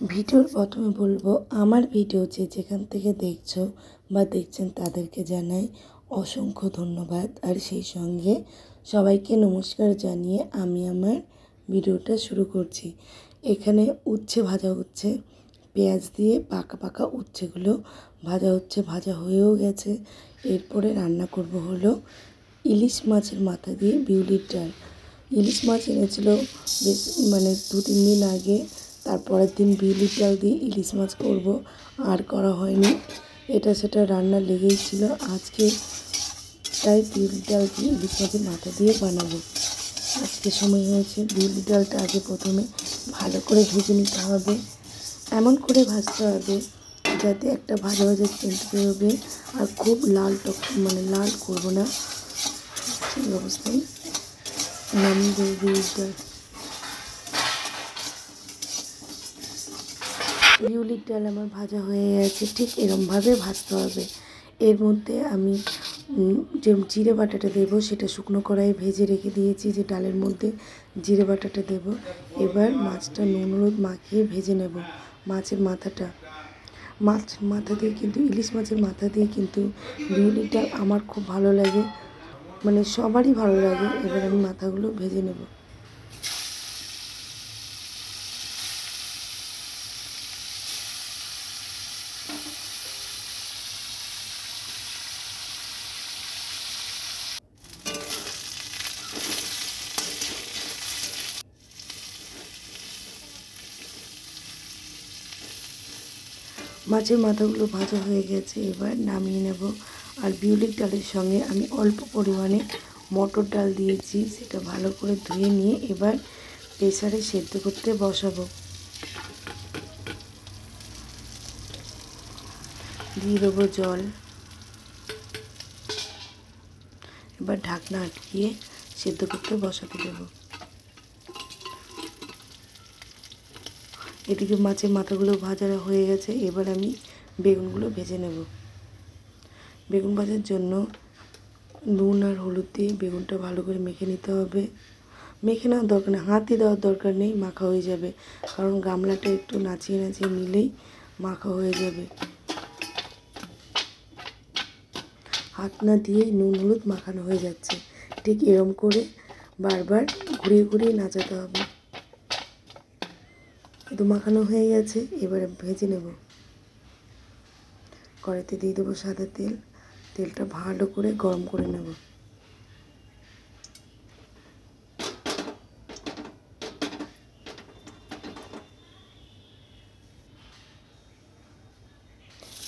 ভিডিওর প্রথমে বলবো, আমার ভিডিও যেখান থেকে দেখছো বা দেখছেন তাদেরকে জানাই অসংখ্য ধন্যবাদ। আর সেই সঙ্গে সবাইকে নমস্কার জানিয়ে আমি আমার ভিডিওটা শুরু করছি। এখানে উচ্ছে ভাজা হচ্ছে, পেঁয়াজ দিয়ে পাকা পাকা উচ্ছেগুলো ভাজা হচ্ছে, ভাজা হয়েও গেছে। এরপরে রান্না করব হলো ইলিশ মাছের মাথা দিয়ে বিউলির ডাল। ইলিশ মাছ এনেছিল বেশ 2-3 দিন আগে, তারপরের দিন বিউলির ডাল দিয়ে ইলিশ মাছ করব, আর করা হয়নি। এটা সেটা রান্না লেগেই ছিল। আজকে তাই বিউলির ডাল দিয়ে ইলিশ মাছের মাথা দিয়ে বানাবো। আজকে সময় হয়েছে। বিউলির ডালটা আগে প্রথমে ভালো করে ভেজে নিতে হবে, এমন করে ভাজতে হবে যাতে একটা ভাজা ভাজা সেন্ট বেরোবে। আর খুব লাল লাল করবো না, সেই অবস্থায় নামিয়ে দেবো বিউলির ডাল। বিউলির ডাল আমার ভাজা হয়ে গেছে, ঠিক এরমভাবে ভাজতে হবে। এর মধ্যে আমি যে জিরে বাটাটা দেবো সেটা শুকনো কড়াইয়ে ভেজে রেখে দিয়েছি, যে ডালের মধ্যে জিরে বাটাটা দেবো। এবার মাছটা নুন হলুদ মাখিয়ে ভেজে নেব। মাছের মাথাটা, মাছ মাথা দিয়ে কিন্তু, ইলিশ মাছের মাথা দিয়ে কিন্তু বিউলির ডাল আমার খুব ভালো লাগে, সবারই ভালো লাগে। এবার আমি মাথাগুলো ভেজে নেব। মাছের মাথাগুলো ভাজা হয়ে গেছে, এবার নামিয়ে নেব। আর বিউলির ডালের সঙ্গে আমি অল্প পরিমাণে মটর ডাল দিয়েছি, সেটা ভালো করে ধুয়ে নিয়ে এবার প্রেসারে সেদ্ধ করতে বসাবো। দিয়ে দেবো জল, এবার ঢাকনা আটকিয়ে সেদ্ধ করতে বসাতে দেবো। এদিকে মাছের মাথাগুলো ভাজা হয়ে গেছে, এবার আমি বেগুনগুলো ভেজে নেব। বেগুন ভাজার জন্য নুন আর হলুদ দিয়ে বেগুনটা ভালো করে মেখে নিতে হবে। মেখে নেওয়ার দরকার নেই, হাতে দেওয়ার দরকার নেই, মাখা হয়ে যাবে। কারণ গামলাটা একটু নাচিয়ে নাচিয়ে নিলেই মাখা হয়ে যাবে। হাত না দিয়েই নুন হলুদ মাখানো হয়ে যাচ্ছে। ঠিক এরম করে বারবার ঘুরিয়ে ঘুরিয়ে নাচাতে হবে। তো মাখানো হয়ে গেছে, এবারে ভেজে নেব। কড়াইতে দিয়ে দেবো সাদা তেল, তেলটা ভালো করে গরম করে নেব।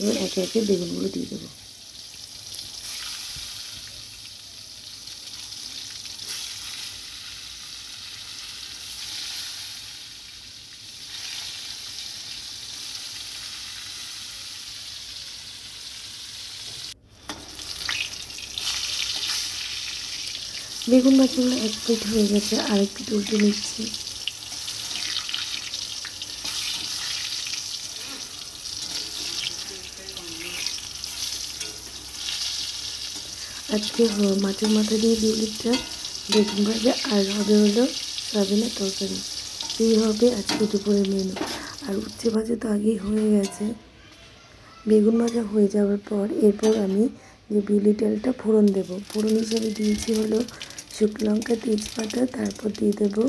এবার একে একে বেগুনগুলো দিয়ে দেবো। বেগুন ভাজাগুলো এক পিঠ হয়ে গেছে, আরেক পিঠ উল্টে নিচ্ছি। আজকে মাছের মাথা দিয়ে বিউলির ডাল, বেগুন ভাজা, আর হবে হলো সয়াবিনের তরকারি। এই হবে আজকে দুপুরের মেনু। আর উচ্ছে ভাজা তো আগেই হয়ে গেছে। বেগুন ভাজা হয়ে যাওয়ার পর এরপর আমি যে বিউলির ডালটা ফোড়ন দেব। ফোড়ন হিসাবে দিয়েছি হলো শুকনো লঙ্কা, তেজপাতা, তারপর দিয়ে দেবো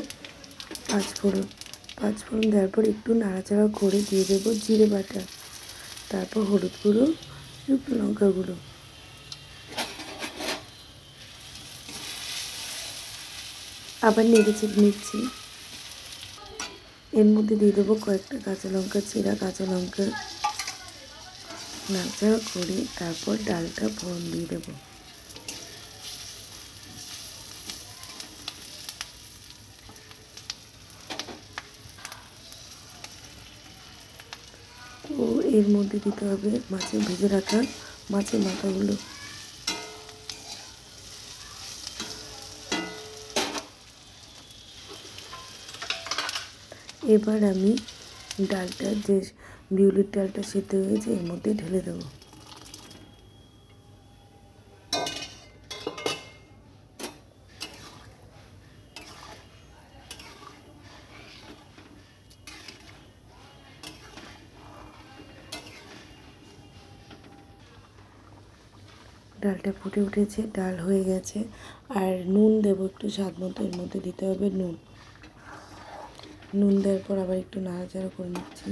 পাঁচফোড়ন। পাঁচফোড়ন দেওয়ার পর একটু নাড়াচাড়া করে দিয়ে দেবো জিরে বাটা, তারপর হলুদ গুঁড়ো, শুকনো লঙ্কা গুঁড়ো। আবার নেড়েচেড়ে নিচ্ছি। এর মধ্যে দিয়ে দেবো কয়েকটা কাঁচা লঙ্কা, চেরা কাঁচা লঙ্কা। নাড়াচাড়া করে তারপর ডালটা ফোড়ন দিয়ে দেবো। ও এর মধ্যে দিতে হবে মাছের ভেজে রাখা মাছের মাথাগুলো। এবার আমি ডালটা, যে বিউলির ডালটা সেদ্ধ হয়েছে, এর মধ্যে ঢেলে দেবো। ডালটা ফুটে উঠেছে, ডাল হয়ে গেছে। আর নুন দেবো একটু স্বাদ মতো, এর মধ্যে দিতে হবে নুন। নুন দেওয়ার পর আবার একটু নাড়াচাড়া করে নিচ্ছি।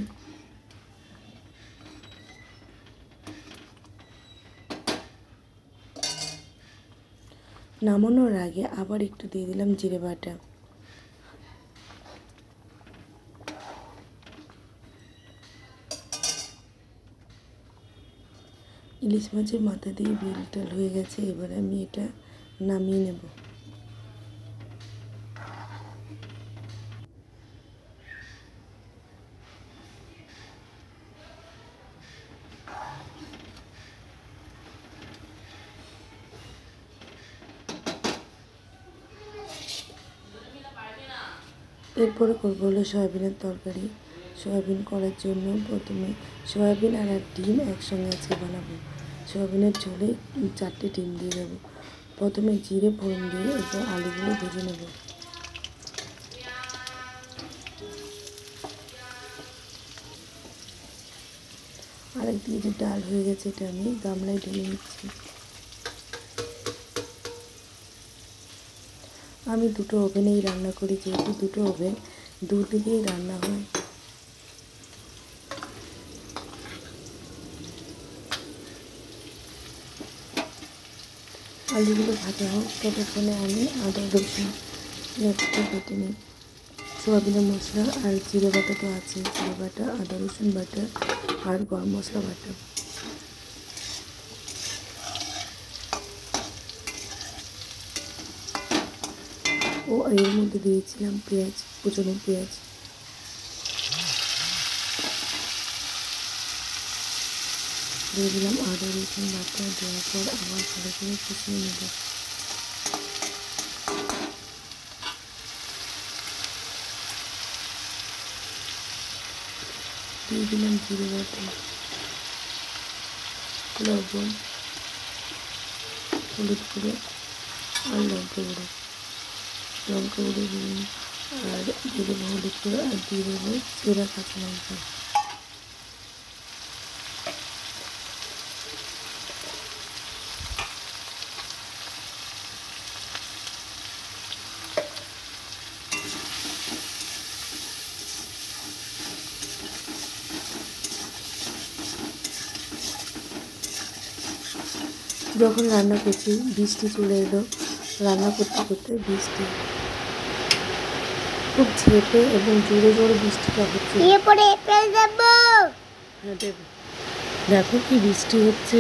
নামানোর আগে আবার একটু দিয়ে দিলাম জিরে বাটা। ইলিশ মাছের মাথা দিয়ে বিল টাল হয়ে গেছে, এবার আমি এটা নামিয়ে নেব। এরপরে করবো হলো সয়াবিনের তরকারি। সয়াবিন করার জন্য প্রথমে সয়াবিন আর ডিম একসঙ্গে আজকে বানাবো। সয়াবিনের ঝোলে 4টে ডিম দিয়ে দেবো। প্রথমে জিরে ফোড়ন দিয়ে এরপর আলুগুলো ভেজে নেব। আরেকদিকে যে ডাল হয়ে গেছে এটা আমি গামলায় ঢেলে নিচ্ছি। আমি দুটো ওভেনেই রান্না করি, যেহেতু দুটো ওভেন, দুদিকেই রান্না হয়। আলুগুলো ভাজা হোক ততক্ষণে আমি আদা রসুন পেঁয়াজটা কেটে নিই। সোয়াবিনের মশলা আর জিরে বাটা তো আছে, জিরে বাটা, আদা রসুন বাটা আর গরম মশলা বাটা। ও এর মধ্যে দিয়েছিলাম পেঁয়াজ, কুচনো পেঁয়াজ। দিয়ে দিলাম আদা রসুন বাটা, দেওয়ার পর আবার ভালো করে কষিয়ে নেব। দিয়ে দিলাম জিরে বাটা, লবণ, হলুদ গুঁড়ো আর লঙ্কা গুঁড়ো। লঙ্কা গুঁড়ো দিন আর দিয়ে দেবো হলুদ গুঁড়ো আর দিয়ে দেবো চেরা কাঁচা লঙ্কা। যখন রান্না করছি বৃষ্টি চলে এলো, রান্না করতে করতে বৃষ্টি খুব ঝেঁপে এবং জোরে জোরে বৃষ্টিটা হচ্ছে। হ্যাঁ দেবো। দেখো কি বৃষ্টি হচ্ছে।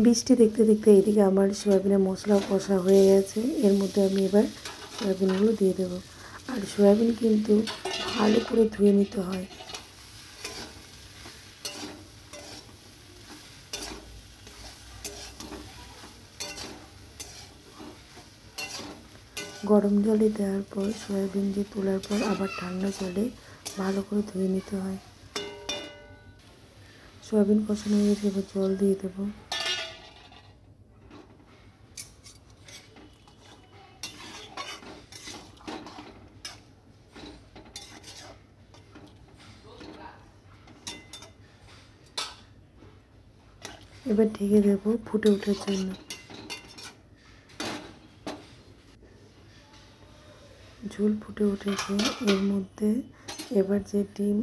বৃষ্টি দেখতে দেখতে এদিকে আমার সয়াবিনের মশলাও কষা হয়ে গেছে। এর মধ্যে আমি এবার সয়াবিনগুলো দিয়ে দেবো। আর সয়াবিন কিন্তু ভালো করে ধুয়ে নিতে হয়। গরম জলে দেওয়ার পর সয়াবিন দিয়ে তোলার পর আবার ঠান্ডা জলে ভালো করে ধুয়ে নিতে হয়। সয়াবিন কষানো হয়ে গেছে, এবার জল দিয়ে দেবো। এবার ঢেকে দেবো ফুটে ওঠার জন্য। ঝোল ফুটে উঠেছে, এর মধ্যে এবার যে ডিম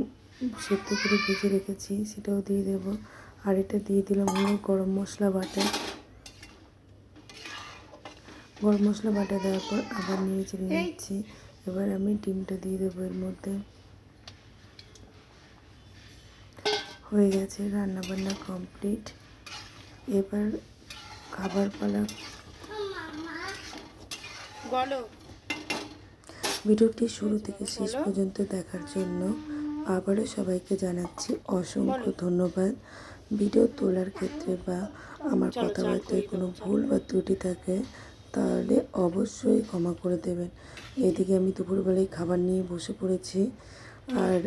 সেদ্ধ করে ভেজে রেখেছি সেটাও দিয়ে দেবো। আর এটা দিয়ে দিলাম হলো গরম মশলা বাটা। গরম মশলা বাটা দেওয়ার পর আবার নেড়ে চেড়ে নিচ্ছি। এবার আমি ডিমটা দিয়ে দেবো এর মধ্যে। হয়ে গেছে, রান্না বান্না কমপ্লিট। এবার খাবার পালা। বলো। ভিডিওটি শুরু থেকে শেষ পর্যন্ত দেখার জন্য আবারও সবাইকে জানাচ্ছি অসংখ্য ধন্যবাদ। ভিডিও তোলার ক্ষেত্রে বা আমার কথাবার্তায় কোনো ভুল বা ত্রুটি থাকে তাহলে অবশ্যই ক্ষমা করে দেবেন। এদিকে আমি দুপুরবেলায় খাবার নিয়ে বসে পড়েছি। আর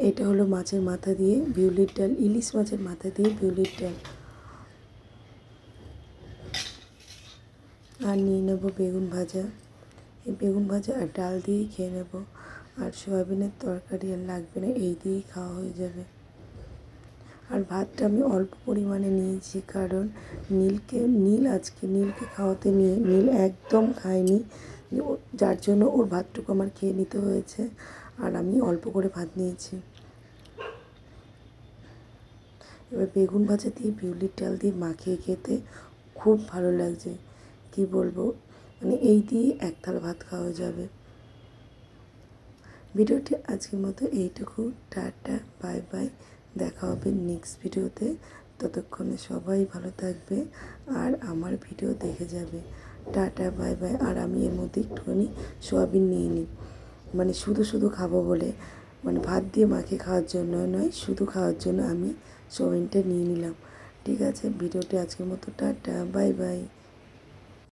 এটা হলো মাছের মাথা দিয়ে বিউলির ডাল, ইলিশ মাছের মাথা দিয়ে বিউলির ডাল। আর নিয়ে নেব বেগুন ভাজা। এই বেগুন ভাজা আর ডাল দিয়েই খেয়ে নেব। আর সয়াবিনের তরকারি আর লাগবে না, এই দিয়েই খাওয়া হয়ে যাবে। আর ভাতটা আমি অল্প পরিমাণে নিয়েছি, কারণ নীলকে খাওয়াতে নিয়ে নীল একদম খায়নি, যার জন্য ওর ভাতটুকু আমার খেয়ে নিতে হয়েছে। আর আমি অল্প করে ভাত নিয়েছি। এবার বেগুন ভাজা দিয়ে বিউলির ডাল দিয়ে মাখিয়ে খেতে খুব ভালো লাগছে, কি বলবো, মানে এই দিয়ে এক থালা ভাত খাওয়া যাবে। ভিডিওটি আজকের মতো এইটুকু। টাটা, বাই বাই, দেখা হবে নেক্সট ভিডিওতে। ততক্ষণে সবাই ভালো থাকবে আর আমার ভিডিও দেখে যাবে। Tata, bye bye. আর আমি এর মধ্যে একটুখানি সোয়াবিন নিয়ে নিই, মানে শুধু খাবো বলে, মানে ভাত দিয়ে মাখিয়ে খাওয়ার জন্য নয়, শুধু খাওয়ার জন্য আমি সোয়াবিনটা নিয়ে নিলাম। ঠিক আছে, ভিডিওটি আজকের মতো টাটা, বাই বাই।